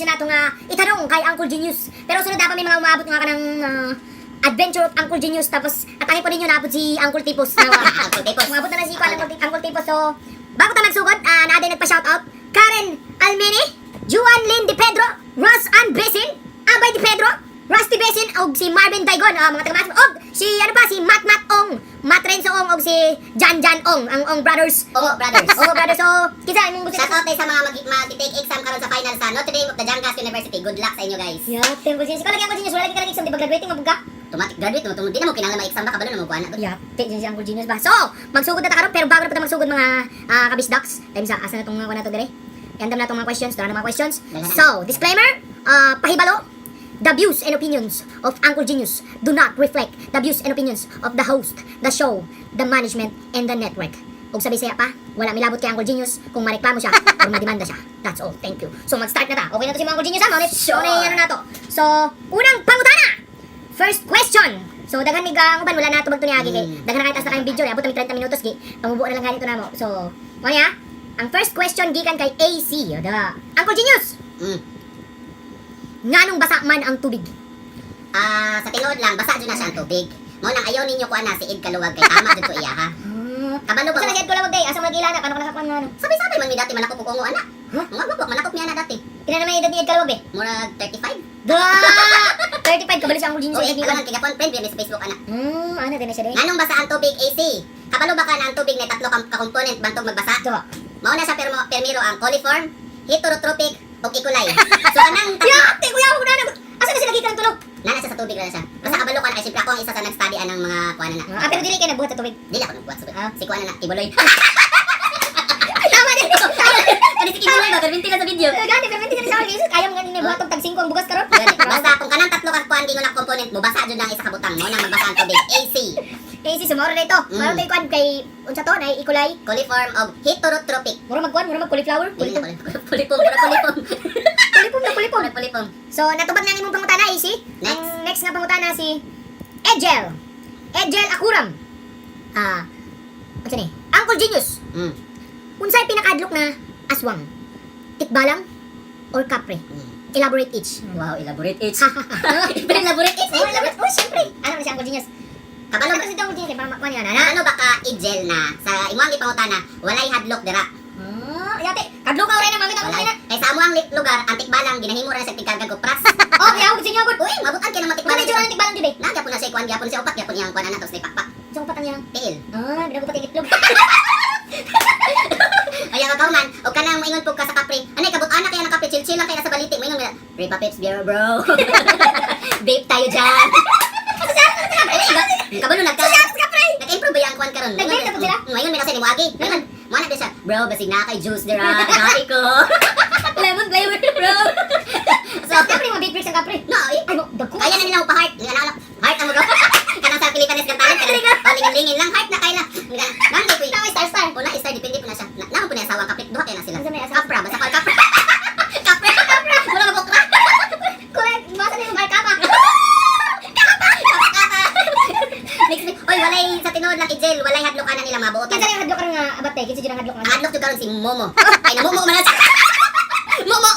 question na ito nga itanong kay Uncle Genius. Pero sunod dapat may mga umabot nga ka ng Adventure of Uncle Genius. Tapos atangin po ninyo naabot si Uncle Tipos. Uncle Tipos. Umabot na si Uncle Tipos. So, bago tayo magsugod, natin nagpa-shoutout. Karen Almene, Juan Lynn Di Pedro, Ross Ann Besin, Abay Di Pedro, Rusty Besin, og si Marvin Daigon, mga taga-Match, og si si Mat Ong, Mat Renzo Ong, og si Jan Ong, ang Ong Brothers. Oo, brothers. Oo, brothers. So, kinsa imong gusto? Shoutout tayo sa mga mag-take exam karon sa final sa Notre Dame of the Jangas University. Good luck sa inyo, guys. Yeah, tempo siya. Ikaw lagi Uncle Genius, wala lagi ka exam, di ba graduating mo ka? Automatic graduate mo. Di na mo kinahanglan ma-exam ba kabalo na mo kuha na. Yeah, take din si Uncle Genius ba. So, magsugod na ta karon, pero bago na pa ta magsugod mga kabisdocs, time sa asa na tong kuha na to dire. Endam na tong mga questions, tara na mga questions. So, disclaimer, pahibalo, the views and opinions of Uncle Genius do not reflect the views and opinions of the host, the show, the management, and the network. Ug sabi saya pa, wala milabot kay Uncle Genius kung mareklamo siya o mademanda siya. That's all. Thank you. So mag-start na ta. Okay na to si Uncle Genius ha? Sure. Ano na to? So, unang pangutana. First question. So, daghan mig uban wala na to magtuniagi kay daghan na kahit as na kayong video ni abot na 30 minutos gi. Pamubuo na lang ganito na mo. So, mo niya? Ang first question gikan kay AC. Yoda. Uncle Genius. Nganong basa man ang tubig? Sa tinuod lang, basa dyan na siya ang tubig. Mo nang ayaw ninyo kuha na si Id Kaluwag kay tama dyan ko iya ha. Kabalo ba? Sa nagiyad ko lang day, asa magila na paano ka nakakuan nga ano? Sabi-sabi man mi dati manakop ko kungo ana. Mga manakop niya na dati. Pila naman edad ni Ed Kalawag eh? Murag 35. Da! 35 kabalo si Uncle Genius Oy, sa edad alam kaya pon friend sa Facebook ana. Ano din na siya day? Nganong basa ang tubig AC? Kabalo ba ka na ang tubig na tatlo ka component bantog magbasa? So, Mao na sa permiro ang coliform, heterotrophic ug ecolai. So anang yate kuya ako na asa na sila gikan tulog? nana siya sa tubig na siya. Basta kabalo ka na kay siyempre ako ang isa sa nag-study anang mga kuana na. Pero dili kay nagbuhat sa tubig. Dili ako nagbuhat sa si kuana na Ibuloy. Tama din ko. Kani si Ibuloy ba perminti na sa video. Gani pero hindi sa Genius kaya mo ganin buhat og tag 5 ang bugas karon. Basta kung kanang tatlo ka kuan gingon na component mo basa jud ang isa ka butang mo nang magbasa ang tubig AC. AC sumoro na ito. Maro tay kuan kay unsa to nay ikulay. Coliform og heterotrophic. Muro magkuan, muro mag cauliflower. Kulipom. Kulipom. So natubag na imong pangutana AC. Next. Ang next nga pangutana si Edgel. Edgel Akuram. Unsa ni? Uncle Genius. Unsay pinakaadlok na aswang? Tikbalang or kapre? Elaborate each. Wow, elaborate it. Elaborate each. Elaborate. Oh, syempre. Ano na si Uncle Genius? Kabalo Ano si Uncle Genius? Pamakman yan. na ano ba ka ijel na sa imong ipangutana walay hadlok dira. Yate. Kadlo ka rin na mamit ako Walay. na. Kay sa amuang lugar ang tikbalang ginahimo ra sa tigkargan ko pras. Oh, kaya ako sinyo gud. Uy, mabutan kay nang Ano matikbalang. medyo na tikbalang jud eh? Nagyapon na siya kuan gyapon siya upat gyapon iyang kuan ana tapos ipakpak. So patang yang. Tiil. Binago pa tigitlog. Kaya kakauman, o kanang moingon pug ka sa kapre. Anay kabut ana kaya nakapre chill lang kay nasa baliti. Moingon nga, Ripa Pips beer bro. Vape tayo diyan. Kabalo nagka. Nag-improve ba yung kuan karon? Nag-vape na po sila? Ngayon may nasa ni Muagi. Ngayon, mo na siya. Bro, basig na kay juice dira. Dai ko. Lemon flavor, bro. So, Kapre mo big bricks ang kapre. no, Ay mo, dagko. kaya na nila pa-heart. Nga na, heart ang mga. Kanang sa Pilipinas kantahan ka. Lingin-lingin lang heart na kayla. Nang di ko. Tama star. Una star depende po na siya. Naman po niya asawang kapit. Duha kaya na sila. Ano may asawa? Kapra, basta call kapra. Kapra. Wala ka bukra. Correct. Basa na yung barkapa. Next week. Oy, walay sa tinuod lang ijel. Walay hadlok ana nila mga buotan. Kinsa yung hadlok nga abatay? Kinsa jud ang hadlok nga? Hadlok jud karon si Momo. Ay namumo man na siya. Momo.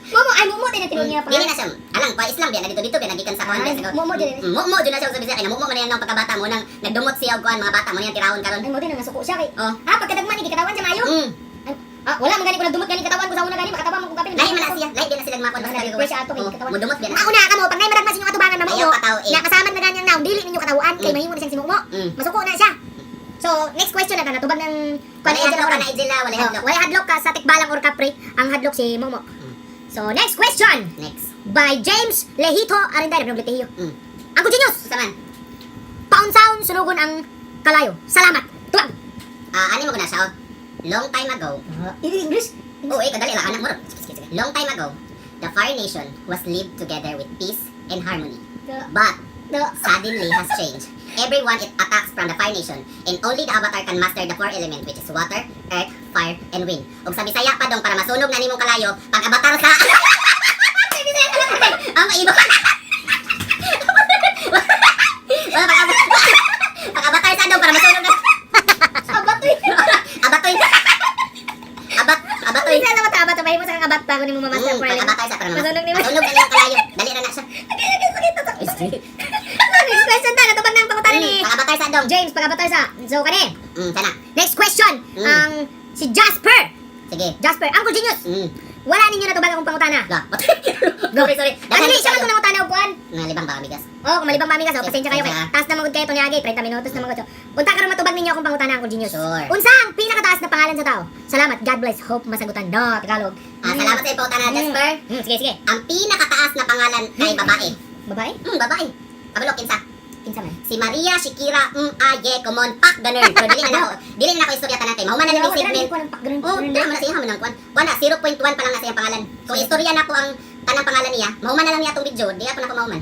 Momo ay momo din tinuod niya pa. Dili na siya. Alang pa Islam biya na dito biya nagikan sa kuan. Momo din. Momo jud na siya sabi siya. Ay namumo man yan ng pagkabata mo nang nagdumot siya og kuan mga bata mo niyan tirawon karon. Ay mo din nga suko siya kay. Oh. Pagkadagman ni katawan siya maayo. Wala man gani ko nagdumot gani katawan ko sa una gani makatawan mo kung kapil. Lahi man na siya. Lahi din na sila mapon basta Nag- fresh ato, may katawan. Mo dumot biya na. Ako na kamo pag nay maragmas inyong atubangan na Ayaw mauyo. pataw eh. Na kasaman na ganyan naon dili ninyo katawan kay mahimo na siyang simumo. Masuko na siya. So, next question na natubag ng Walay hadlok ka na ijela, walay hadlok. Wala hadlok ka sa tikbalang or kapre, ang hadlok si Momo. So, next question Next. by James Lehito Arinday ng Blitehiyo. Uncle Genius, Sa man. paunsaon sunugon ang kalayo. Salamat. Tuwag. Ani mo ko na siya. Long time ago. English? Oh, kadali lang anak mo. Long time ago, the Fire Nation was lived together with peace and harmony. But suddenly has changed. Everyone it attacks from the Fire Nation, and only the Avatar can master the four elements, which is water, earth, fire, and wind. Ug sa Bisaya pa dong para masunog na nimong kalayo, pag Avatar sa ang maibo. Wala pag Avatar sa dong para masunog na. Abatoy. Abatoy. Abatoy. Hindi na lang matabat. May mo sa bat bago ni mo mamaster ang Corellium. Pagkabatar sa parang Masunog ni mo. Masunog na yung kalayo. Dali ra na siya. Next question ta, natubag ng pangutana ni Pagkabatar sa dong. James, pagabatar sa. So, kani. Sana. Next question. Mm. Ang si Jasper. Sige. Jasper, Uncle Genius. Wala ninyo natubag akong pangutana. La. Sorry. Ano ni siya man kung nangutana upuan? Nalibang ba amigas? Oh, kung malibang mami ka, so pasensya kayo kay. Pasensya. Taas na magud kayo to niagi, 30 minutos na magud. Unta karon matubag ninyo akong pangutana, Uncle Genius. Sure. Unsa ang pinakataas na pangalan sa tao? Salamat. God bless. Hope masagutan. No, Tagalog. Salamat sa ipautan na, Jasper. Sige. Ang pinakataas na pangalan kay babae. Babae? Babae. Kabalo, kinsa? Kinsa man? Si Maria Shikira Aye Common Pak ganun. Pero dili na ako istorya tanate. Mahuman na lang yung segment. Oh, dila man na siya man kuan. Wala 0.1 pa lang na sa iyang pangalan. Kung istorya na ko ang tanang pangalan niya, mahuman na lang niya tong video. Di ako na ko mahuman.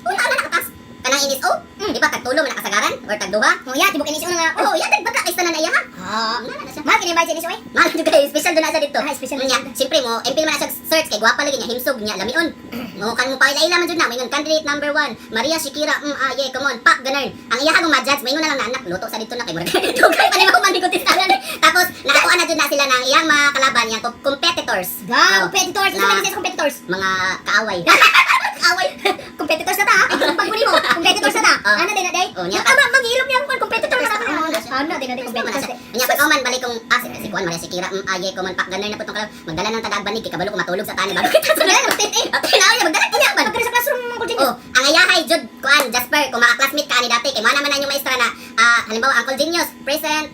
Una na nakatas. Kanang inis di ba tagtulo man nakasagaran or tagduha? Oh, ya, tibok inis una nga. Oh, iya baka kay na iya ha. Una na siya. Mahal kini ba inis oy? Mahal jud kay special do na sa dito. Special Nya, siyempre mo, MP man na siya search kay gwapa lagi niya himsog niya lamion. Mo kan mo pa ila man jud na, mingon candidate number 1, Maria Shikira Aye Common Pak ganun. Ang iya mo ma-judge, mingon na lang na anak luto sa dito na kay murag. Dugay pa ni mo man kontestalan. Tapos nakakuha na jud na sila ng iyang mga kalaban, yang competitors. Competitors, ano man sa competitors? Mga kaaway. Kaaway. Competitors na ta. Pagmuli mo, competitors na ta. Ano din na day? Oh, nya. Maghilom niya ako competitor na ta. Ano din na day competitors. Nya pag man balik kong si Kuan Maria Shikira Aye Common Pak ganun na putong kalaw. Magdala ng tadag banig kay kabalo ko matulog sa tani bago kita sa dala ng tit. Tinaw niya magdala niya man. Pagkira sa classroom mo Uncle Genius. Ang ayahay jud Kuan Jasper kung maka-classmate ka ni dati kay mana man na yung maestra na halimbawa Uncle Genius present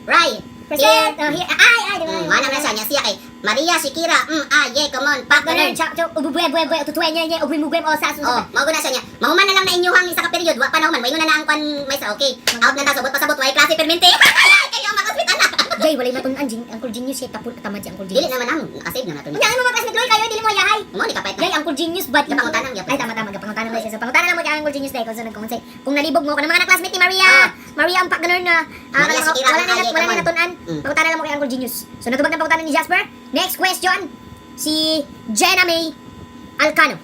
Rai Present. Ay, di ba? mana man siya niya siya kay Maria Shikira Aye Common Pak ganun. Ububuya, tutuwa niya, ububuya, o sa Oh, mao na siya niya. Mahuman na lang na inyuhang isa ka period, wa pa na human. Mayo na ang kwan maestra. Okay. Out na ta subot pasabot way klase permente. Kayo makasmit ana. Jay, walay matun-an Uncle Genius siya tapos tamad si Uncle Dili Genius. naman amo, nakasave na nato. Unya ano mga classmate loy kayo dili mo yahay. Mo ni kapait Jay, na. Uncle Genius bad Gapangutanang, Ay tama gapangutanang na siya. Sa pangutanang lang mo kay Uncle Genius day kung sunod kung kung nalibog mo kana mga classmate ni Maria. Maria ang pagganor na Maria Shikira, wala Aye, na Common. natun-an. Pangutanang lang mo kay Uncle Genius. So natubag na pangutanang ni Jasper. Next question. Si Jenna May Alcano.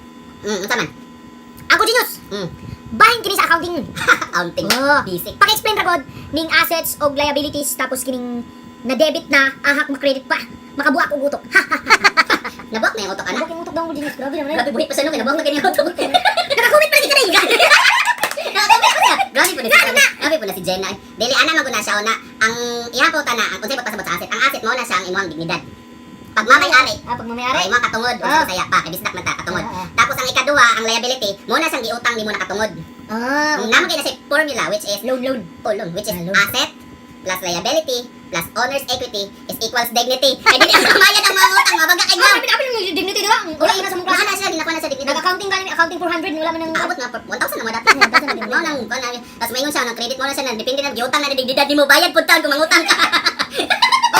Unsa man? Uncle Genius. Bahin kini sa accounting. Accounting. Basic. Paki-explain ra god ning assets og liabilities tapos kining na debit na ahak ma-credit pa. Makabuak og utok. Nabuak na yung utok ana. Buak yung utok daw Uncle Genius. Grabe naman. Grabe buhi pa sa nung nabuak na kanyang utok. Nakakomment pa lagi ka na. Nakakomment pa siya. Grabe po na si Jenna. Grabe po na si Jenna. Dili ana maguna siya una ang iyang pauta na ang unsay pasabot sa asset. Ang asset mo na siya ang imong dignidad. Pag mamay-ari, Pag mamayari. ay mga katungod o sa saya pa, kay bisdak man ta katungod. Tapos ang ikaduha, ang liability, mo na siyang giutang nimo na katungod. Namo kay na si formula which is Loan. loan which is Loan. asset plus liability plus owner's equity is equals dignity. Kay dili ang mamayad ang mga utang, mabaga kay gam. Kapit yung dignity diba? Wala ina sa mong klase. Wala na siya, ginakuha na siya dignity. Nag-accounting ka accounting 400 wala man nang Abot na 1,000 na mo dati. Mo nang tapos maingon siya ng credit mo na siya nang depende na giutang na dignidad nimo bayad pud taon kung mangutang ka.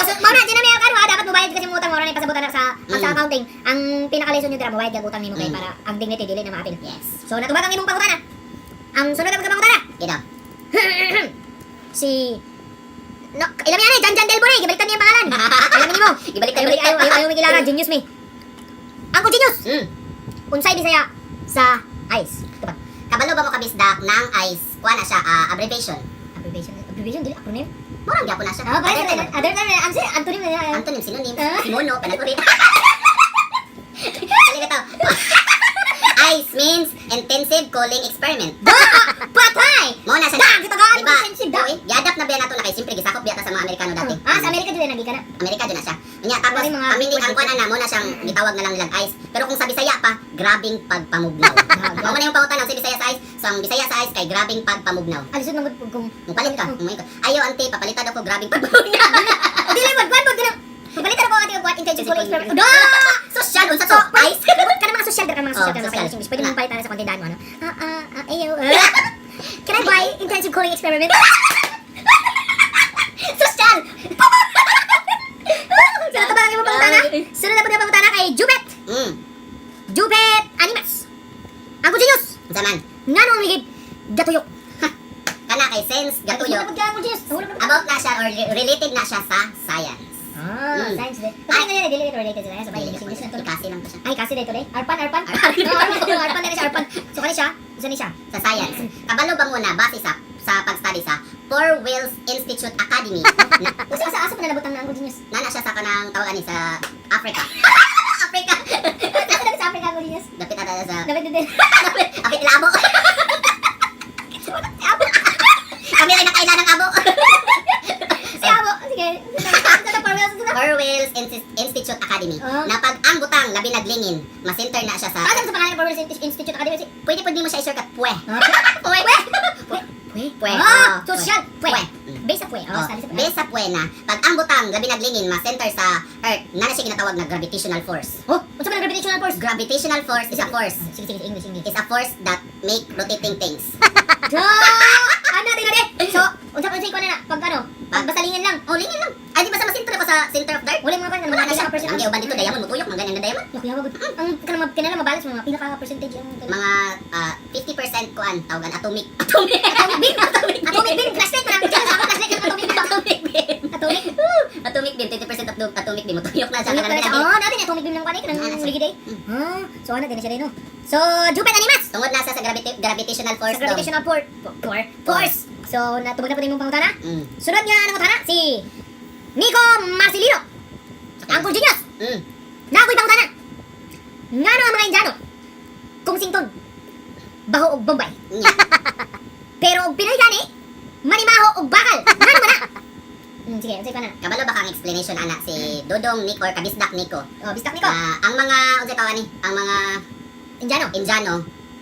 so mara di na may akaro dapat mobayad kasi mo utang mora na pasabutan na sa accounting. Ang pinaka-lesson nyo dira mobayad kag utang nimo kay para ang dignity dili na maapil. Yes. So natubag ang imong pangutana. Ang sunod na pangutana. Gida. Si ilam yan eh, Jan Delbore, gibaliktad niya ang pangalan. Alam niyo mo. Gibaliktad. Ayaw migilara, Genius me. Uncle Genius, unsay bisaya sa ice. Ito ba? Kabalo ba mo kabisdak ng ICE? Kuha na siya, abbreviation. Abbreviation, dili, acronym. Murang gyapon na siya. Other than, antonym na. Antonym, synonym, simono, panaguri. Dali ka to. ICE means intensive cooling experiment. Patay! Mo na siya. Kita ka, Diba? intensive da. Yadap na biya nato na kay simpre gisakop biya ta sa mga Amerikano dati. Sa Amerika dili nagi ka na. Amerika dyan na siya. Nya tapos Mga pamili ang words kuan na mo na siyang gitawag na lang nilang ICE. Pero kung sa Bisaya pa, grabing pagpamugnaw. Mao man yung pautan sa Bisaya sa ICE, sa Bisaya sa ICE kay grabing pagpamugnaw. Alisod nang kung Mupalit ka, ayaw ante papalitan ako grabing pagpamugnaw. dili magkuan pag gina. Pagalitan ako ati what intensive cooling experiment. Da! Social unsa to? ICE. Kana mga social kana mga social kana social. mga English. Pwede mong palitan sa kontindahan mo ano. Ayo. Can I buy intensive cooling experiment? Social. Sunod na ba ang imong pangutana? Sunod na ba ang pangutana kay Jubet? Jubet Animas. Ang Genius. Unsa man? Ngano ang higit gatuyok? Kana kay sense gatuyo. Ang Genius. About na siya or related na siya sa science. Science din. Kasi kanya dili ito related sila sa Dili English na to. kasi lang to siya. Ay, kasi dito Arpan. Arpan na siya, Arpan. So kani siya, isa ni siya. Sa science. Kabalo ba muna base sa pag-study sa Four Wheels Institute Academy. Kasi asa pa nalabot ang Uncle Genius. Nana siya sa kanang tawag ani sa Africa. Africa. Asa sa Africa Uncle Genius? Dapit ata sa... Dapat din. Apit labo. Kami rin nakailan ng abo. Si Abo, sige. Orwell's Institute Academy. Oh. Na pag ang butang labi naglingin, ma-center na siya sa... Ano sa pangalan ng Orwell Institute Academy? Pwede mo siya i-shortcut, pwe. Pwe. Pwe. Ah, Oh, social. Pwe. Mm. Base sa pwe. Oh, Oh, study sa pwe. base sa pwe na, pag ang butang labi naglingin, ma-center sa Earth, na siya ginatawag na gravitational force. Oh, unsa man ang gravitational force? Gravitational force is a force. Sige, English. Is a force that make rotating things. Ano din na. So, unsa pa ko na pag ano? Pag basta lingin lang. Oh, lingin lang. Ay, di ba sa ma-center ako sa center of the Earth? Wala mga kan Wala na siya. mga percent. Ang iuban dito, diamond, mutuyok, mga ganyan na diamond. Yawa gud. Ang kanang kinala mabalance mga pinaka percentage ang Mga 50% kuan, tawagan atomic. atomic beam. Atomic beam flashlight pa lang. Sa ako flashlight ng atomic beam. Atomic beam. Atomic. Atomic beam, 20% of the atomic beam, mutuyok na siya. Atomic Kanang beam. lagi. Oh, natin atomic beam lang kanay kanang Ano siya? muligi day. So ano din na siya din no. So, Jupiter Animas. Tungod na siya sa gravitational force. Sa gravitational force. So, natubag na po din mong pangutana. Mm. Sunod nga ng utana si Nico Marcelino. Uncle Genius. Mm. Nakoy pangutana. Ngano ang mga Indiano? Kung sington. Baho og Bombay. Nya. Pero og Pinoy gani, manimaho og bakal. Ngano man na? Sige, unsay pa na? Kabalo ba kang explanation ana si Dodong Nick or Kabisdak Nico? Oh, bistak Nico. Ang mga unsay tawag ni? Ang mga Indiano. Indiano,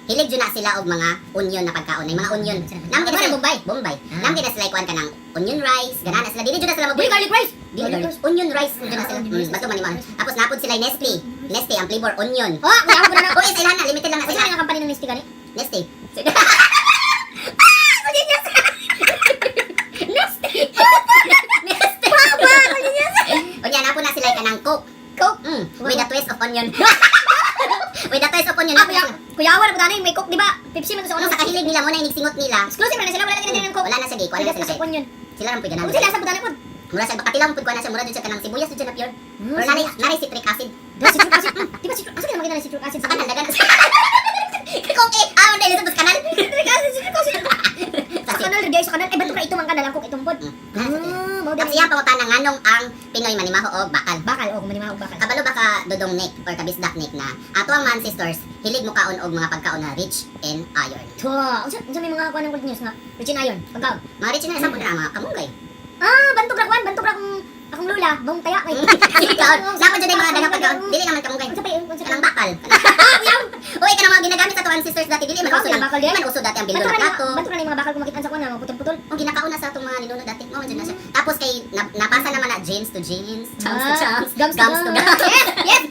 hilig jud na sila og mga onion na pagkaon, ay mga onion. Nam Ano kita na, Bombay, Bombay. Nam kita sila kuan kanang onion rice, ganana sila dili jud na sila Dili mabuhi. garlic rice. Dili jud onion rice jud na sila. Bato man man. Tapos napod sila Nestle. Nestle ang flavor onion. Oh, kuya ko na na. O is ilana limited lang na Unsa sila. nga company ng Nestle gani? Nestle. Uncle Genius. Nestle. Nestle. Papa, Uncle Genius. Unya napod na sila kanang Coke. Coke. With a twist of onion. With a twist of onion. Ah, napod kuya. sila. Kuya Awa na po tanay, may Coke, di ba? Pepsi man to sa Ano ulo. sa kahilig nila mo na inigsingot nila. Exclusive na sila, wala na din ng Coke. Wala na siya gay, kuha na sila Sa kay. onion. Sila ram pud Kung ganan. sila sa po tanay po. Mura siya bakatilang pud kuha na siya, mura jud siya kanang sibuyas jud na pure. Or nari citric acid. Citric acid. Di ba citric? Asa ka maganda ng citric acid? Sa kanal dagan. Kung awon dili sa kanal. Citric acid. Sa kanal, guys, sa kanal. Ay, ba't ka ito man kanal? Ang Coke itong pod. Mau Ang iyang pangutana nganong ang Pinoy manimaho og bakal. Bakal, oh, kung manimahog bakal. Kabalo ba ka Dodong Nick or Kabisdak Nick na ato ang man sisters hilig mo kaon og mga pagkaon na rich in iron. So, unsa may mga kuan ng gold news nga? Rich in iron. Pagkaon. Mga rich na sa na mga kamunggay. Ah, bantog ra akong lula, bong taya kay. Kaon. Dapat jud ay mga daghang pagkaon. Dili naman kamunggay. Unsa pa yun? Unsa Kanang pa? bakal. Ah, yaw. Oy, kanang mga ginagamit sa tuwan sisters dati dili man Bakal, uso lang. bakal Dili yan. man uso dati ang bildo na plato. Bato na yung mga bakal kumakit sa kuan na putol-putol. O ginakaon na sa atong mga ninuno dati. Mao jud na siya. Tapos kay napasa naman na jeans to jeans, chunks to chunks, Gums gums to gums. Yes.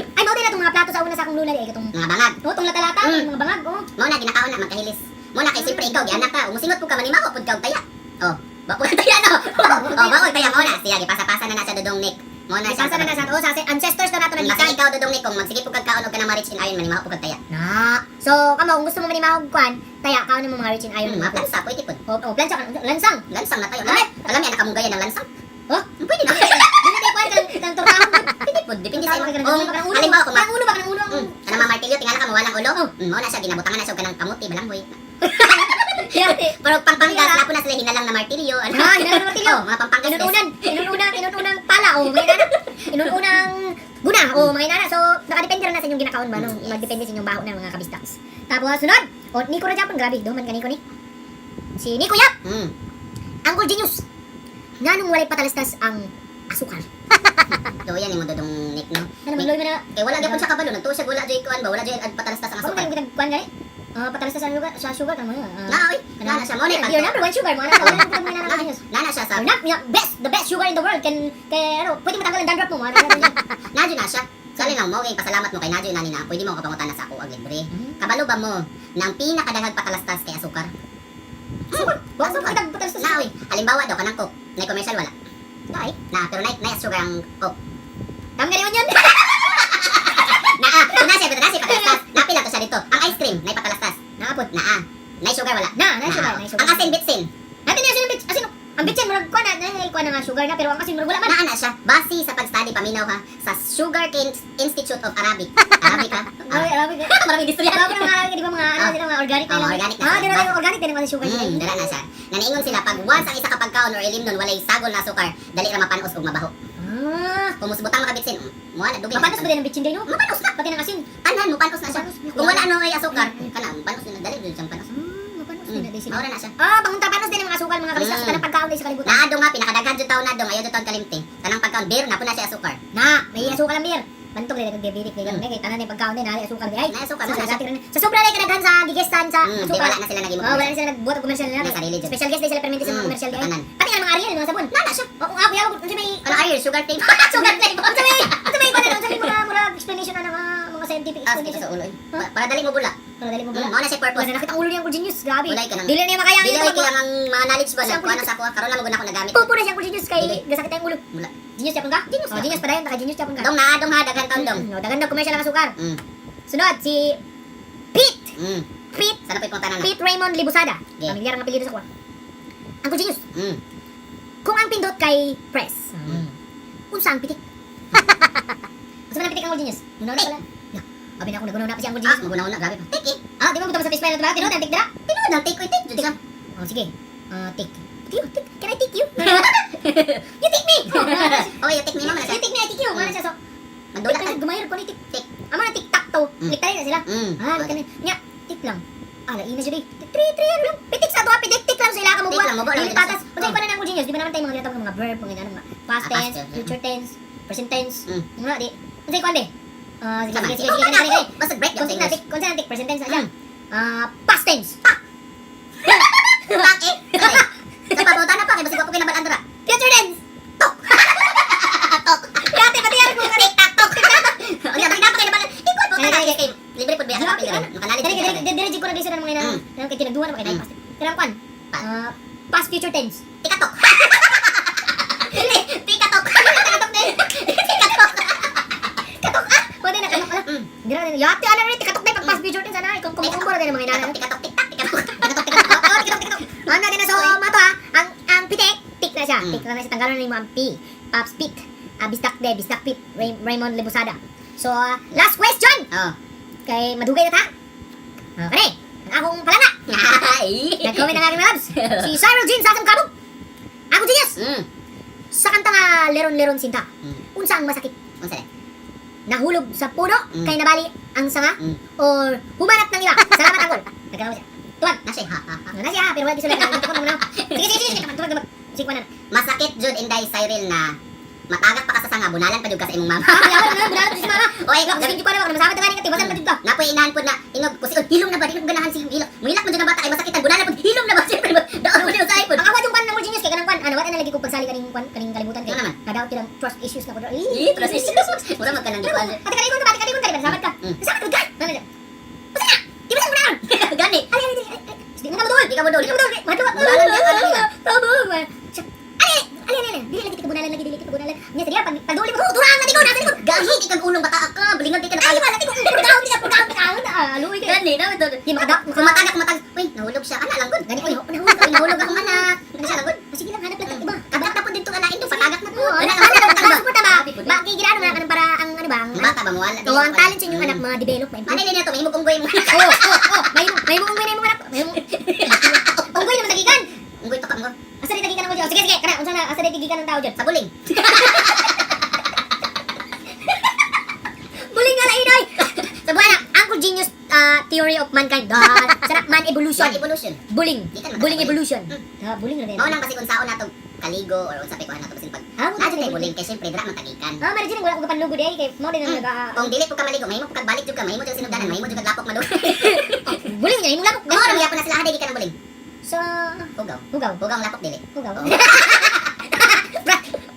Ay, mo din na itong mga plato sa una sa akong lula di itong Mga bangag. oh, itong lata-lata, mga bangag, oh. Mao na ginakaon na magkahilis. Mo na kay siyempre ikaw gianak ka, umusingot pud ka manimaho pud ka og taya. Oh, ba pud taya no. Oh, ba taya mo na. Siya gipasa-pasa na sa Dodong Nick. Mo na siya. Isasa na sa sa ancestors na nato Basta nagikan. ikaw Dodong Nick kung magsigit pud kagkaon og kanang rich in iron manimaho pud ka taya. Na. So, kamo kung gusto mo manimahog kuan, taya kaon mo mga rich in iron. Mga plansa pwede pud. Oh, plancha ka lansang. Lansang na tayo. Alam yan nakamunggay ng lansang. Oh, Pwede na. dili tay kuan kang tortahon. Pwede pud. Depende sa Sa imo. mga Oh, halimbawa kung ulo ba kanang ulo? kanang mga martilyo tingala ka mo walang ulo. Mao na siya ginabutangan na siya og kanang kamuti balanghoy. Yeah. Pero pangpanggas lapo na sila hinalang na martilyo. Ah, hinalang na martilyo. Oh, mga pampanggas. Inununang pala o mga inana. Inununang guna o mga inana. So, nakadepende rin na sa inyong ginakaon ba nung magdepende sa inyong baho ng mga kabistaks. Tapos sunod, o Nico ra Japon, grabe, duman ka Nico ni. Si Nico Yap, Uncle Genius. Nganong walay patalastas ang asukal? So yan yung Dodong Nick no. Ano man loy mo na? Kay wala gyapon siya kabalo nagtuo siya wala joy kuan ba wala joy patalastas ang Ano asukal. man yung kuan gani? Patalastas sa sugar kan mo. Na oy, na siya mo na Your number one sugar mo na. Wala nang problema na Genius. na siya sa The best sugar in the world can ano, pwede matanggal ang dandruff mo. Nadyo na siya. Sali lang mo kay pasalamat mo kay Nadyo na nina. Pwede mo kapangutan na sa ako ag libre. Kabalo ba mo nang pinakadaghang patalastas kay asukar? Wag mo kita patalastas. Na oy, halimbawa daw kanang Coke, na commercial wala. Dai. Na pero na sugar ang Coke. Kam gani man yun. Na siya patalastas. Napila to siya dito. Ang ice cream na patalastas. Naapot. Na sugar wala. Na sugar, na sugar. Ang asin bitsin. Natin na siya bitch. Ang bitchin murag kuan na kuan nga sugar na pero ang asin murag wala man. Naa na siya. Base sa pag-study paminaw ha sa Sugarcane Institute of Arabic. Arabic ha? Arabic. Maraming istorya. Arabic nga di ba mga ano sila mga organic na lang. organic na Ah, sila. di ba organic din ang sugar nila. Dala na siya. Naniingon sila pag once ang isa ka pagkaon or ilim nun walay sagol na sukar, dali ra mapanos og mabaho. Kumusbutang makabitsin. Mo na dugi. Mapanos ba din ang bitchin day no? Mapanos na. Pati ng asin. Tanan mo panos na siya. Mapanos. Kung wala ano ay asukar, kana panos na dali dili siyang panos. Mapanos din na day sila. Maura na siya. Pangunta panos din ang mga asukal mga kabisdak. Tanang pagkaon day sa kalibutan. Naado nga pinakadaghan jud taon nadong ayaw jud taon kalimti. Tanang pagkaon beer na po na siya asukar. May asukal ang beer. Bantog din nagbibirik day lang kay tanan ni pagkaon din ali asukal day. Na asukar Sa na siya. dati rin. Sa sobra day kadaghan sa gigestan sa Di asukal. wala na sila nagimo. Wala na sila nagbuhat og commercial nila. May sarili dyan. Special guest day sila permente sa mga commercial day. Tanan. Pati nga mga Ariel mga sabon. Nana siya. Oo nga kuya, unsa may Ano ayun sugar flavor. sugar flavor. Unsa may mura explanation na mga scientific Ah, sige explanation. sa ulo. Para dali mo bula. Para dali mo bala. Mao na siya purpose. Wala nakita ang ulo niyang genius, grabe. Wala ka nang. Dili niya makaya Dili ang kaya ang mga knowledge ba Siya na kuha na sa kuha karon lang mo guna ko nagamit. Pupo na siyang genius kay Dili. gasakit ang ulo. Mula. Genius yapon ka? Genius Oh, na. genius pa dayon, taka genius yapon ka. Dong ha daghan taon dong. No, dagan daw commercial ang asukar. Mm. Sunod si Pete. Mm. Pete. Sana po'y punta na. Pete Raymond Libusada. Okay. Pamilyar ang apelyido sa kuha. Ang genius. Mm. Kung ang pindot kay press. Mm. Unsa ang pitik? Unsa man ang pitik ang genius? Munaw na pala. Ya. Abi na ako nagunaw na pa siya ang Ah, genius. maguna-una grabe. Take it. Di ba mo sa Facebook na ba? Tinod ang tik dira? Tinood ang take ko take jud ka. Oh, sige. Take. Can I take you? You take me! Oh, you take me mama na You siya. take me, I take you. Mana siya so. Magdulat ka. Gumayar ko ni tik. Tik. Ama na tik-tak to. Mm. Liktay na sila. Mm. Kanin. Nya, tik lang. Ina siya di. Tri ano lang. Pitik sa to, tik lang sila ka mo Tik lang, mabuhat lang Dili sila. patas. Unsa pa na nang genius? Di ba naman tayo mga ginatawag ng mga verb, mga ganyan, mga past Ah, past tense, tense. future tense, present tense. Mm. Mga di. Unsa ikon be? Sige, Sama. sige, sige, sige, sige, sige. Basta break Kung yung na English. tik, kung saan tik, present tense na siya. Past tense. Bakit? Sa pabuta na pa kay basig ko kinabalan dira. Future tense. Tok. Yate, pati yar ko ka TikTok. Ano ba dapat kinabalan? Ikaw po Kaya, ka kaya, kay libre pud biya sa papel dira. Nakanalit Dali, ka. dali, dali, ko na guys ng mga ina. Nang kay tinaduhan pa kay Mm. past. Kailan kwan? Past future tense. Tikatok. Dili, tikatok. Katok din. Katok ah. Pwede na katok ala. Mm. Dira na. Yate ana rin katok din pag past future tense ana. Kung kumbura din mga ina. Tikatok, tiktak, tikatok. Ano din na so mato ah. Ang pitik, tik na siya. Tik na siya tanggalan ni mo ang P. Pops Pit. Bistak Pit. Raymond Lebusada. So last question. Oh. Kay madugay na ta. Okay. Ang akong palanga. Nag-comment ang aking labs. Si Cyril Jean sa asang kabog. Ako genius. Mm. Sa kanta nga Leron Sinta. Mm. Unsa ang masakit? Unsa ni? Nahulog sa puno kay nabali ang sanga Mm. or humanap ng iba. Salamat angkol. Nagkalaw siya. Tuwag. Na siya ha ha ha. Ano na siya pero wala di sulit. Tuwag mo na. Sige. Tuwag. Sige na. Masakit jud inday Cyril na matagak pa ka sa sanga bunalan pa jud ka sa imong mama. Yawan na bulan si mama. Oy, Sige pa na masama tagani ka tibasan pa dito. napoy inahan pud na ingog kusi hilom na ba dili ko ganahan si hilom. Muhilak mo jud ang bata ay masakitan bunalan pud hilom na ba siyempre daon mo sa ipod. Ang awat yung kan ng genius kay kanang kan. Ano wala na lagi ko pagsali kaning kalibutan kay. Ano naman? Nadaot yung trust issues na ko. Terus mura man kanang gikuan. Ate kalikon ka, salamat ka. Salamat ka. Ano na? Basta na. Di ba sa unahan? Gani. Ay. Di mo na budol. Di ka budol. Madua. Bunalan niya, ano nila? Tabo. Ali. Dili lagi kita bunalan. Nya sige pagduli mo durang na di ko. Gahi di kag ulong bata ka, bulingon di ka Ay, na. wala di ko. Pagkaon. Aluy ka. Gani na to. Di makadap. Kumatagak. Uy, nahulog siya. Ana lang gud. Gani oy. Nahulog ako mana. Ano siya lang gud? Sige lang hanap lang tag iba. Kabak na po dito ka lain do patagak na po. Ano suporta ba? Makikirano na kanang para ang ano ba? Ang bata ba mo wala? ang talent sa inyong anak mga develop ma. Ano nila to? May unggoy mo. May mo unggoy na yung mga anak. May mo. Unggoy naman tagikan. Unggoy to ka mo. Asa di tagikan mo. Sige. Kana unsa na asa di tagikan ng tao diyan? Sa buling. Buling nga lainoy. Sa buhay na, Uncle Genius Theory of Mankind. Sarap man evolution. One evolution. Buling. Di ka naman Buling sa evolution. Buling na din. Mao nang kasi kung saon nato kaligo or unsa pa ko nato basin pag. Nadyo tay buling kay syempre dira man tagikan. Mara dyan wala ko kapanlugo di kay mo din ang Kung dili po ka maligo, mahimo po kag balik jud ka, mahimo jud sinugdanan, mahimo jud kag lapok malug. buling niya imong lapok. Mao ra gyapon na sila haday di ka nang buling. Sa Hugaw. Hugaw. Hugaw ang lapok dili. Hugaw.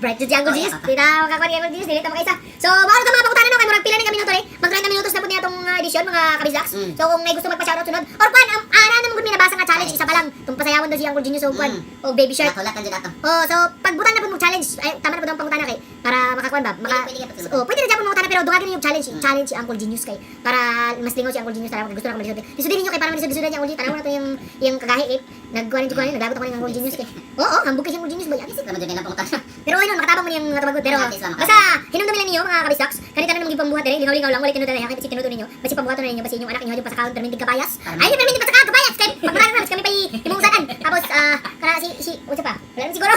Bright jud Uncle Genius. Kita makakuha ni Uncle Genius dili ta makaisa. So mao na mga pangutanan no kay murag pila ni ka minuto ni. Mag 30 minutos na pud niya tong edisyon mga kabisaks. So kung may gusto magpa-shoutout sunod or kwan ana na mo binabasa nga challenge isa pa lang tung pasayawon daw si Uncle Genius o kwan o Baby Shark. Natulatan jud ato. Oh, so pagbutang na pud mo challenge ay tama na pud ang pangutana kay para makakuan ba? Pwede ka pa Oh, pwede na japon mo utana pero dugagin yung challenge, challenge si Uncle Genius kay para mas lingaw si Uncle Genius tara gusto na ko malisod. Lisodin niyo kay para malisod niya Uncle Genius. Tanaw na to yung kagahi kay nagkuan ni naglabot ako ng Uncle Genius kay. Oo, hambog kay si Uncle Genius ba? Isip naman jud nila pangutana. Pero ayun, makatabang mo niyang mga tabagot. Pero, basta, hinumdum nila ninyo, mga kabistaks. Kanita na namang pambuhat dali, lingaw-lingaw lang, wala tinudan na yakin, kasi tinuto ninyo. Basi pambuhaton na ninyo, basi inyong anak ninyo, yung pasakahon, permintig kapayas. Ay, yung permintig pasakahon, kapayas! Kaya, pagmularan na, kami pa imungsadan. Tapos, kana si, what's pa? Wala na siguro.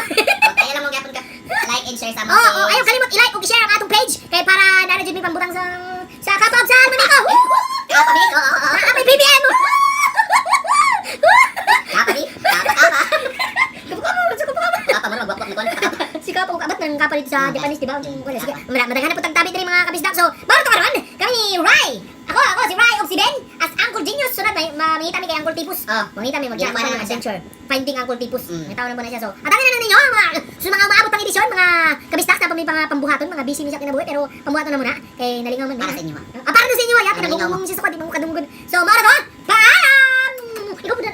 Kaya lang mo gyapon ka. Like and share sa Oh, ayaw kalimot i-like ug i-share ang atong page kay para dara jud mi pambutang sa kapab sa maniko. Kapabig, oo. May BBM. Kapabig, Kapa mo, magwakwak mo kon. Si Kapo kabat nang kapalit sa Japanese, di ba? Wala, sige. Madaghan na po tagtabi diri mga kabisdak. So, baro to karon. Kami ni Rai. Ako si Rai ug si Ben as Uncle Genius. Sunod may mangita mi kay Uncle Tipus. Mangita mi Ginawa na mag adventure. siya. Finding Uncle Tipus. Mm. May taon na po na siya. So, atangin na ninyo mga mga umaabot pang edisyon, mga kabisdak na pa may pambuhaton, mga busy mi sa kinabuhi pero pambuhaton na muna kay nalingaw man. Para sa inyo, Para sa inyo ya, Nalingaw mo. pinagugong si Sukad, di mo kadunggon. So, mara to. Paalam. Ikaw po na.